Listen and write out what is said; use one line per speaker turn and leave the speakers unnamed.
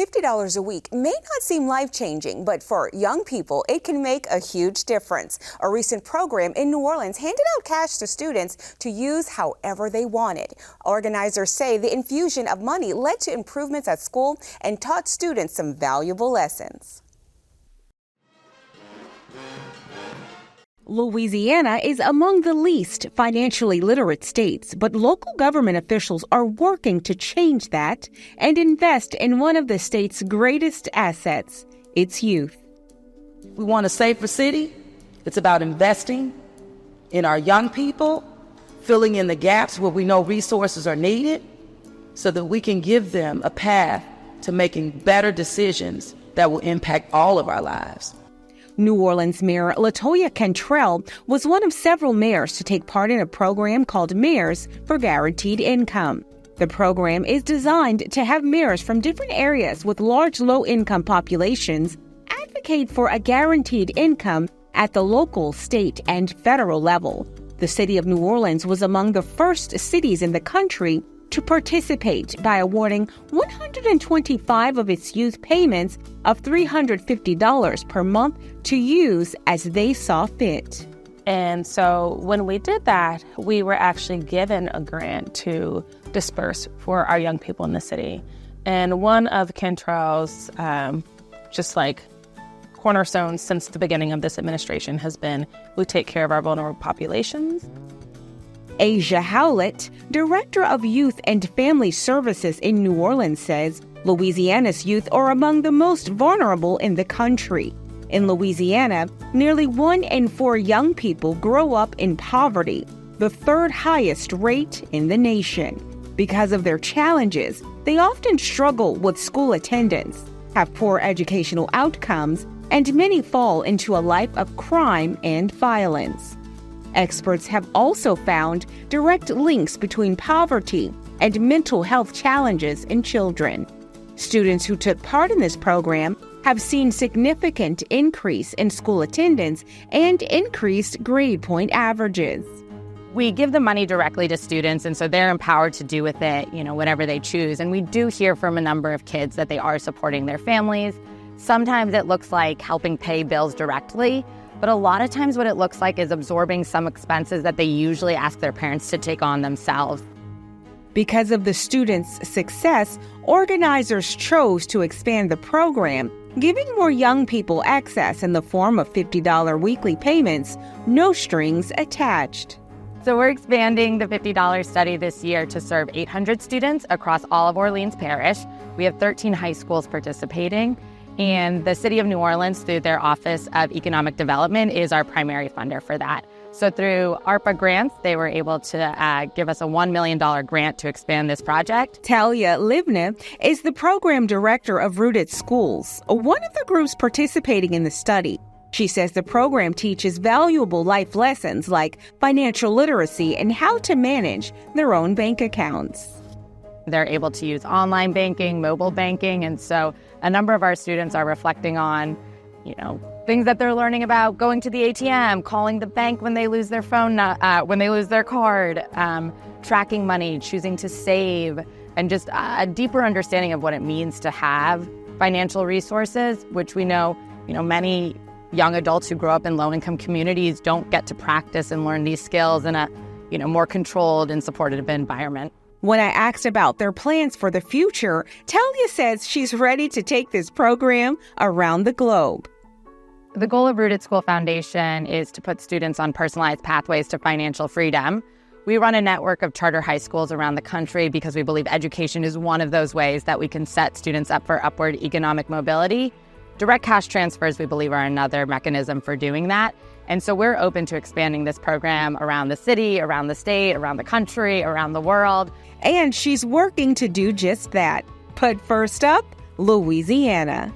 $50 a week may not seem life-changing, but for young people, it can make a huge difference. A recent program in New Orleans handed out cash to students to use however they wanted. Organizers say the infusion of money led to improvements at school and taught students some valuable lessons.
Louisiana is among the least financially literate states, but local government officials are working to change that and invest in one of the state's greatest assets, its youth.
We want a safer city. It's about investing in our young people, filling in the gaps where we know resources are needed so that we can give them a path to making better decisions that will impact all of our lives.
New Orleans Mayor LaToya Cantrell was one of several mayors to take part in a program called Mayors for Guaranteed Income. The program is designed to have mayors from different areas with large low-income populations advocate for a guaranteed income at the local, state, and federal level. The city of New Orleans was among the first cities in the country to participate by awarding 125 of its youth payments of $350 per month to use as they saw fit.
And so when we did that, we were actually given a grant to disperse for our young people in the city. And one of Cantrell's cornerstones since the beginning of this administration has been we take care of our vulnerable populations.
Asia Howlett, Director of Youth and Family Services in New Orleans, says Louisiana's youth are among the most vulnerable in the country. In Louisiana, nearly 1 in 4 young people grow up in poverty, the third highest rate in the nation. Because of their challenges, they often struggle with school attendance, have poor educational outcomes, and many fall into a life of crime and violence. Experts have also found direct links between poverty and mental health challenges in children. Students who took part in this program have seen significant increase in school attendance and increased grade point averages.
We give the money directly to students, and so they're empowered to do with it, whatever they choose. And we do hear from a number of kids that they are supporting their families. Sometimes it looks like helping pay bills directly, but a lot of times what it looks like is absorbing some expenses that they usually ask their parents to take on themselves.
Because of the students' success, organizers chose to expand the program, giving more young people access in the form of $50 weekly payments, no strings attached.
So we're expanding the $50 study this year to serve 800 students across all of Orleans Parish. We have 13 high schools participating. And the City of New Orleans, through their Office of Economic Development, is our primary funder for that. So through ARPA grants, they were able to give us a $1 million grant to expand this project.
Talia Livna is the program director of Rooted Schools, one of the groups participating in the study. She says the program teaches valuable life lessons like financial literacy and how to manage their own bank accounts.
They're able to use online banking, mobile banking, and so a number of our students are reflecting on, things that they're learning about going to the ATM, calling the bank when they lose their phone, when they lose their card, tracking money, choosing to save, and just a deeper understanding of what it means to have financial resources, which we know, many young adults who grow up in low-income communities don't get to practice and learn these skills in a, more controlled and supportive environment.
When I asked about their plans for the future, Talia says she's ready to take this program around the globe.
The goal of Rooted School Foundation is to put students on personalized pathways to financial freedom. We run a network of charter high schools around the country because we believe education is one of those ways that we can set students up for upward economic mobility. Direct cash transfers, we believe, are another mechanism for doing that. And so we're open to expanding this program around the city, around the state, around the country, around the world.
And she's working to do just that. But first up, Louisiana.